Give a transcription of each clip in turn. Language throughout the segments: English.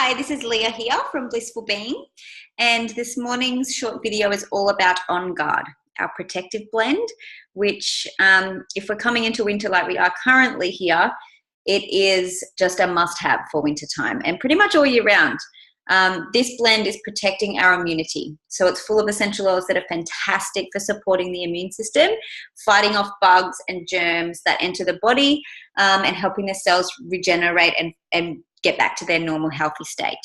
Hi, this is Leah here from Blissful Being, and this morning's short video is all about On Guard, our protective blend, which if we're coming into winter like we are currently here, it is just a must-have for winter time and pretty much all year round. This blend is protecting our immunity. So it's full of essential oils that are fantastic for supporting the immune system, fighting off bugs and germs that enter the body, and helping the cells regenerate and get back to their normal healthy state.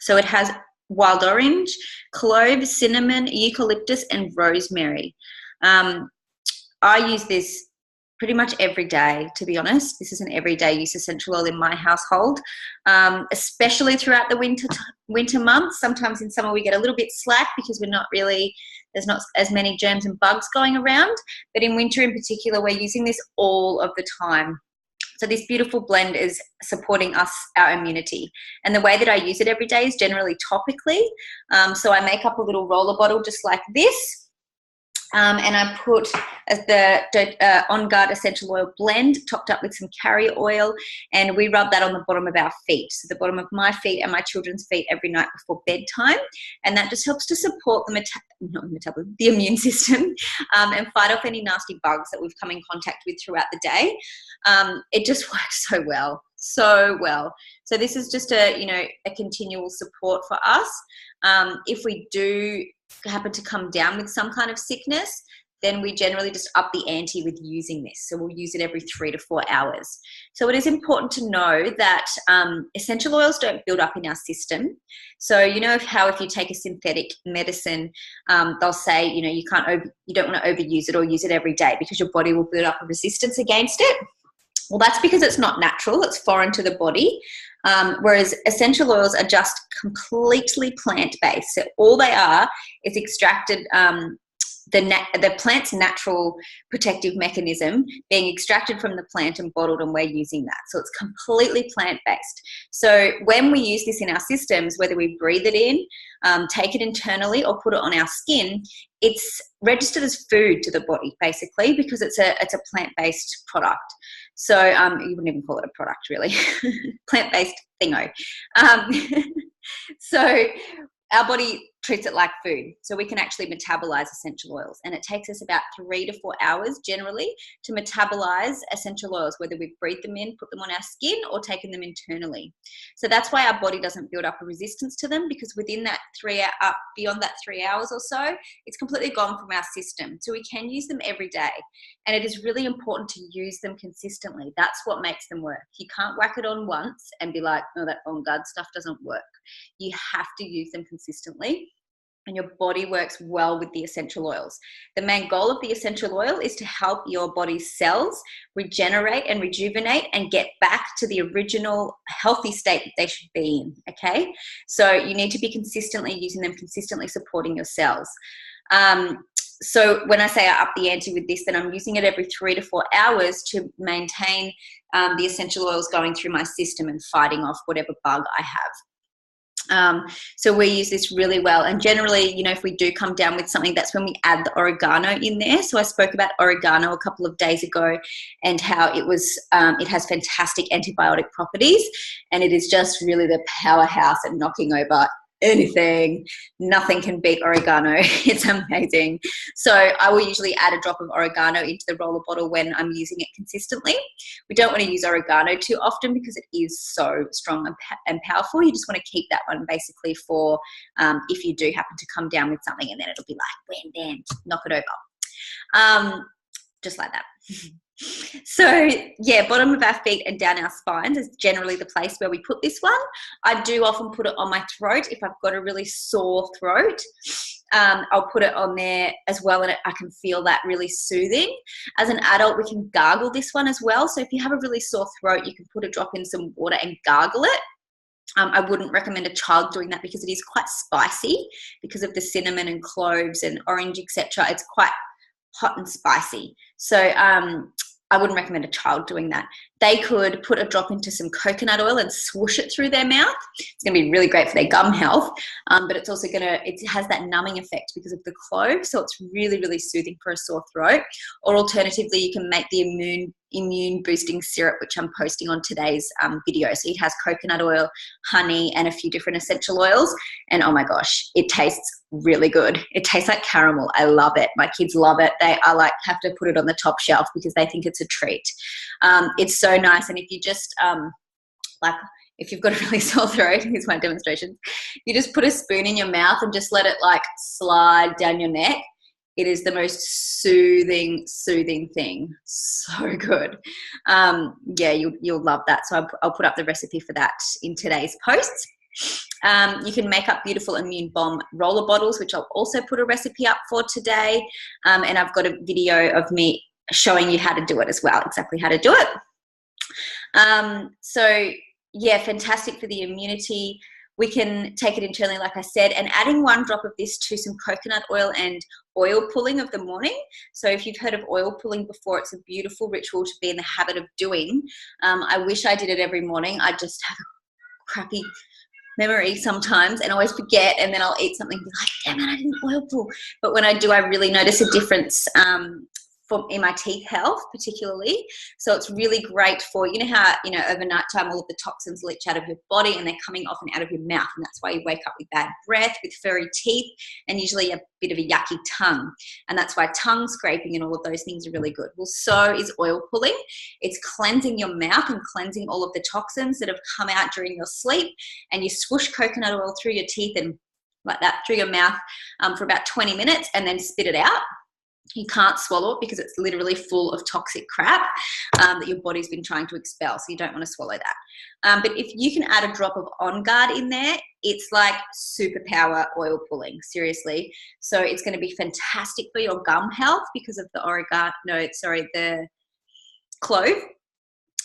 So it has wild orange, clove, cinnamon, eucalyptus, and rosemary. I use this pretty much every day, to be honest. This is an everyday use essential oil in my household, especially throughout the winter months. Sometimes in summer we get a little bit slack because there's not as many germs and bugs going around. But in winter in particular, we're using this all of the time. So this beautiful blend is supporting our immunity. And the way that I use it every day is generally topically. So I make up a little roller bottle just like this. And I put the On Guard essential oil blend topped up with some carrier oil, and we rub that on the bottom of our feet, so the bottom of my feet and my children's feet every night before bedtime, and that just helps to support the immune system and fight off any nasty bugs that we've come in contact with throughout the day. It just works so well. So this is just a continual support for us. If we do happen to come down with some kind of sickness, then we generally just up the ante with using this. So we'll use it every 3 to 4 hours. So it is important to know that essential oils don't build up in our system. So you know how if you take a synthetic medicine, they'll say you don't want to overuse it or use it every day because your body will build up a resistance against it. Well, that's because it's not natural, it's foreign to the body, whereas essential oils are just completely plant-based. So all they are is extracted, the plant's natural protective mechanism being extracted from the plant and bottled, and we're using that. So it's completely plant-based. So when we use this in our systems, whether we breathe it in, take it internally, or put it on our skin, it's registered as food to the body, basically, because it's a plant-based product. So you wouldn't even call it a product, really. Plant-based thingo. So our body treats it like food. So we can actually metabolize essential oils. And it takes us about 3 to 4 hours generally to metabolize essential oils, whether we breathe them in, put them on our skin, or taken them internally. So that's why our body doesn't build up a resistance to them, because within that beyond that 3 hours or so, it's completely gone from our system. So we can use them every day. And it is really important to use them consistently. That's what makes them work. You can't whack it on once and be like, oh, that On Guard stuff doesn't work. You have to use them consistently, and your body works well with the essential oils. The main goal of the essential oil is to help your body's cells regenerate and rejuvenate and get back to the original healthy state that they should be in, okay? So you need to be consistently using them, consistently supporting your cells. So when I say I up the ante with this, then I'm using it every 3 to 4 hours to maintain the essential oils going through my system and fighting off whatever bug I have. So we use this really well, and generally, if we do come down with something, that's when we add the oregano in there. So I spoke about oregano a couple of days ago and how it has fantastic antibiotic properties, and it is just really the powerhouse at knocking over anything. Nothing can beat oregano. It's amazing. So I will usually add a drop of oregano into the roller bottle when I'm using it consistently. We don't want to use oregano too often because it is so strong and powerful. You just want to keep that one basically for if you do happen to come down with something, and then it'll be like, bam, knock it over. Just like that. So yeah, bottom of our feet and down our spines is generally the place where we put this one. I do often put it on my throat if I've got a really sore throat. I'll put it on there as well, and I can feel that really soothing. As an adult, we can gargle this one as well. So if you have a really sore throat, you can put a drop in some water and gargle it. I wouldn't recommend a child doing that because it is quite spicy because of the cinnamon and cloves and orange, etc. It's quite hot and spicy. So I wouldn't recommend a child doing that. they could put a drop into some coconut oil and swoosh it through their mouth. It's going to be really great for their gum health, but it's also it has that numbing effect because of the clove, so it's really, really soothing for a sore throat. Or alternatively, you can make the immune boosting syrup, which I'm posting on today's video. So it has coconut oil, honey, and a few different essential oils, and oh my gosh, it tastes really good. It tastes like caramel. I love it. My kids love it. They are like, have to put it on the top shelf because they think it's a treat. It's so nice. And if you just if you've got a really sore throat, here's my demonstration, you just put a spoon in your mouth and just let it like slide down your neck. It is the most soothing thing. So good. Yeah, you'll love that. So I'll put up the recipe for that in today's posts. You can make up beautiful Immune Bomb roller bottles, which I'll also put a recipe up for today. And I've got a video of me showing you how to do it as well, exactly how to do it. So yeah, fantastic for the immunity. We can take it internally, like I said, and adding 1 drop of this to some coconut oil and oil pulling of the morning. So if you've heard of oil pulling before, it's a beautiful ritual to be in the habit of doing. I wish I did it every morning. I just have a crappy memory sometimes and I always forget, and then I'll eat something and be like, damn it, I didn't oil pull. But when I do, I really notice a difference in my teeth health particularly. So it's really great for, you know how, overnight time all of the toxins leach out of your body and they're coming off and out of your mouth, and that's why you wake up with bad breath, with furry teeth, and usually a bit of a yucky tongue. And that's why tongue scraping and all of those things are really good. Well, so is oil pulling. It's cleansing your mouth and cleansing all of the toxins that have come out during your sleep, and you swoosh coconut oil through your teeth and like that through your mouth for about 20 minutes and then spit it out. You can't swallow it because it's literally full of toxic crap that your body's been trying to expel, so you don't want to swallow that. But if you can add a drop of On Guard in there, it's like superpower oil pulling, seriously. So it's going to be fantastic for your gum health because of the clove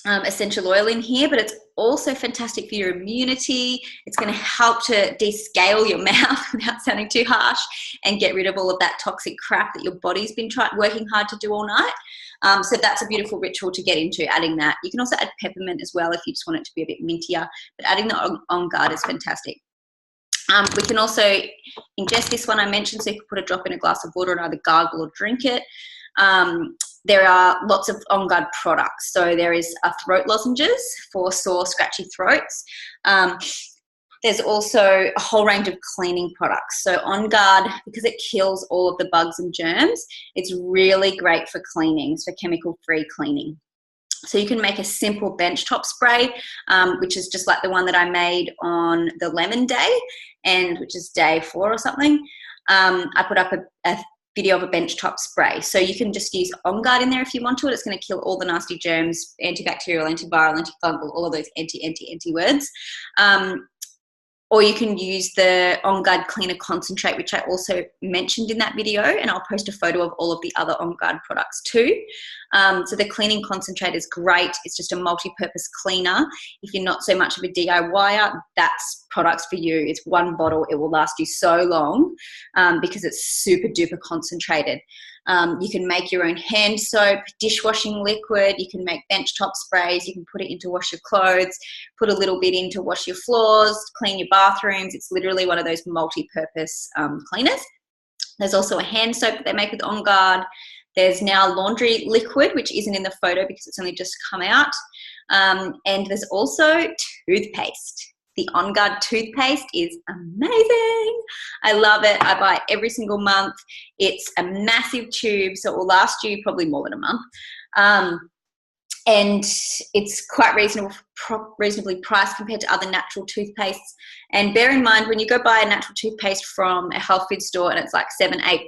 essential oil in here, but it's also fantastic for your immunity. It's going to help to descale your mouth without sounding too harsh and get rid of all of that toxic crap that your body's been working hard to do all night. So that's a beautiful ritual to get into, adding that. You can also add peppermint as well if you just want it to be a bit mintier, but adding the On Guard is fantastic. We can also ingest this one I mentioned, so you can put a drop in a glass of water and either gargle or drink it. There are lots of On Guard products. So there is throat lozenges for sore, scratchy throats. There's also a whole range of cleaning products. So On Guard, because it kills all of the bugs and germs, it's really great for cleaning, for chemical-free cleaning. So you can make a simple benchtop spray, which is just like the one that I made on the lemon day, and which is day 4 or something. I put up a video of a benchtop spray. So you can just use On Guard in there if you want to. It's going to kill all the nasty germs, antibacterial, antiviral, antifungal, all of those anti words. Or you can use the On Guard Cleaner Concentrate, which I also mentioned in that video, and I'll post a photo of all of the other On Guard products too. So the cleaning concentrate is great. It's just a multi-purpose cleaner. If you're not so much of a DIYer, that's products for you. It's 1 bottle. It will last you so long because it's super duper concentrated. You can make your own hand soap, dishwashing liquid. You can make benchtop sprays. You can put it in to wash your clothes, put a little bit in to wash your floors, clean your bathrooms. It's literally one of those multi-purpose cleaners. There's also a hand soap that they make with On Guard. There's now laundry liquid, which isn't in the photo because it's only just come out. And there's also toothpaste. The On Guard toothpaste is amazing. I love it. I buy it every single month. It's a massive tube, so it will last you probably more than a month. And it's quite reasonably priced compared to other natural toothpastes. And bear in mind, when you go buy a natural toothpaste from a health food store and it's like $7-8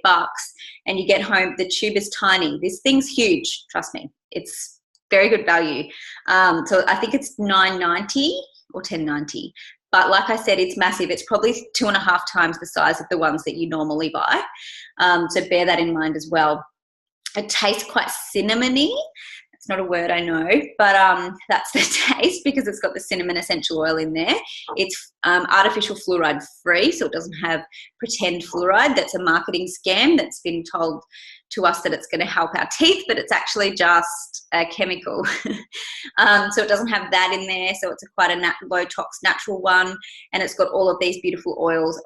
and you get home, the tube is tiny. This thing's huge, trust me. It's very good value. So I think it's $9.90 or $10.90. But like I said, it's massive. It's probably 2.5 times the size of the ones that you normally buy. So bear that in mind as well. It tastes quite cinnamony. It's not a word, I know, but that's the taste because it's got the cinnamon essential oil in there. It's artificial fluoride free, so it doesn't have pretend fluoride. That's a marketing scam that's been told to us that it's going to help our teeth, but it's actually just a chemical. So it doesn't have that in there. So it's quite a low tox natural one, and it's got all of these beautiful oils.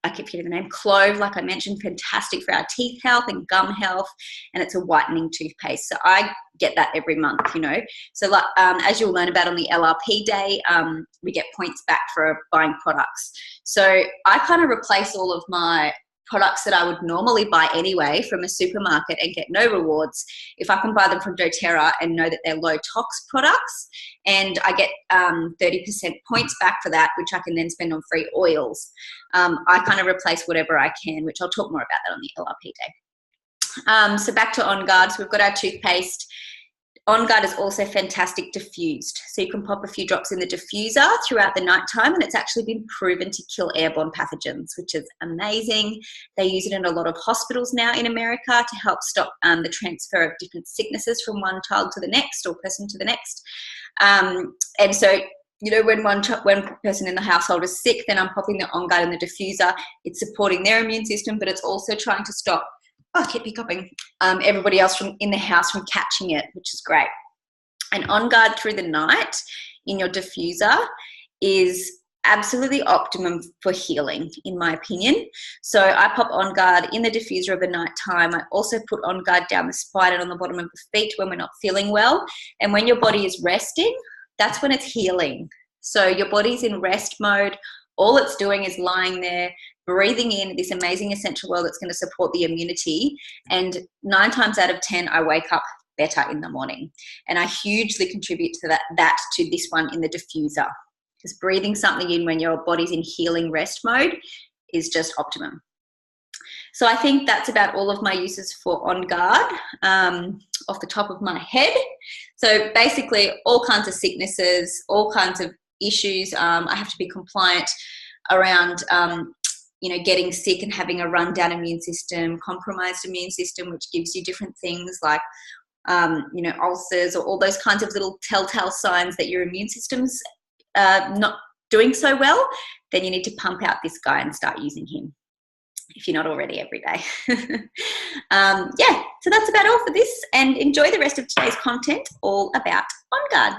I keep forgetting the name, clove, like I mentioned, fantastic for our teeth health and gum health, and it's a whitening toothpaste. So I get that every month, you know. So like, as you'll learn about on the LRP day, we get points back for buying products. So I kind of replace all of my products that I would normally buy anyway from a supermarket and get no rewards if I can buy them from doTERRA and know that they're low tox products, and I get 30% points back for that, which I can then spend on free oils. I kind of replace whatever I can, which I'll talk more about that on the LRP day. So back to On Guard. So we've got our toothpaste. On Guard is also fantastic diffused. So you can pop a few drops in the diffuser throughout the nighttime, and it's actually been proven to kill airborne pathogens, which is amazing. They use it in a lot of hospitals now in America to help stop the transfer of different sicknesses from one child to the next or person to the next. And so, you know, when one person in the household is sick, then I'm popping the On Guard in the diffuser. It's supporting their immune system, but it's also trying to stop keep hiccuping, everybody else in the house from catching it, which is great. And On Guard through the night in your diffuser is absolutely optimum for healing, in my opinion. So I pop On Guard in the diffuser of the night time. I also put On Guard down the spine and on the bottom of the feet when we're not feeling well. And when your body is resting, that's when it's healing. So your body's in rest mode. All it's doing is lying there, breathing in this amazing essential oil that's going to support the immunity. And 9 times out of 10, I wake up better in the morning. And I hugely contribute to that to this one in the diffuser. Because breathing something in when your body's in healing rest mode is just optimum. So I think that's about all of my uses for On Guard off the top of my head. So basically all kinds of sicknesses, all kinds of issues. I have to be compliant around getting sick and having a rundown immune system, compromised immune system, which gives you different things like ulcers or all those kinds of little telltale signs that your immune system's not doing so well. Then you need to pump out this guy and start using him if you're not already every day. So that's about all for this, and enjoy the rest of today's content all about On Guard.